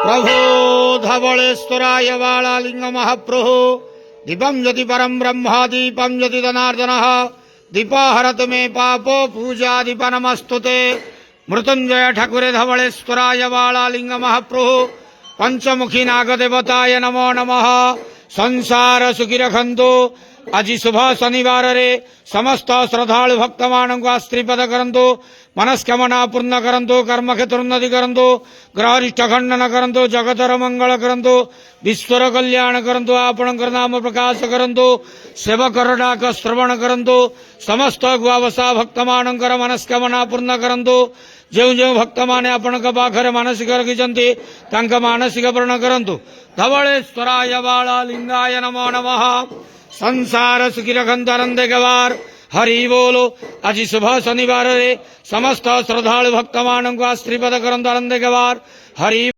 प्रभो धवलेश्वराय बालालिंग महाप्रभु दीपम ज्योति परम ब्रह्म दीपम ज्योति जनार्दन दीपाहरत मे पापो पूजा दीप नमस्तुते मृत्युंजय ठाकुरे धवलेश्वराय बालालिंग महाप्रभु पंचमुखी नागदेवताय नमो नमः। संसार सुखी रखंतु। आज शुभ शनिवार रे समस्त श्रद्धालु भक्त मान को आश्रीपद करंतु, मनस्कामना पूर्ण करंतु, कर्म क्षेत्रोन्नति करंतु, ग्रहरिष्ठ खंडन करंतु, जगतर मंगल करंतु, विश्वर कल्याण करंतु, आपणकर नाम प्रकाश करंतु, सेवकर डाक श्रवण करंतु, समस्त गुआवसा भक्त मानकर मनस्कामना पूर्ण करंतु। जो जो भक्त माने आपणक पाखरे मानसिक रखिछन्ति तांका मानसिक पूर्ण करंतु। धवलेश्वराय बालालिंगाय नमो नमः। संसार सुखी रखंतु आनंदे गवार। हरि बोलो। आज शुभ शनिवार रे समस्त श्रद्धालु भक्त मान को आश्रीपद करंतु आनंदे गवार। हरि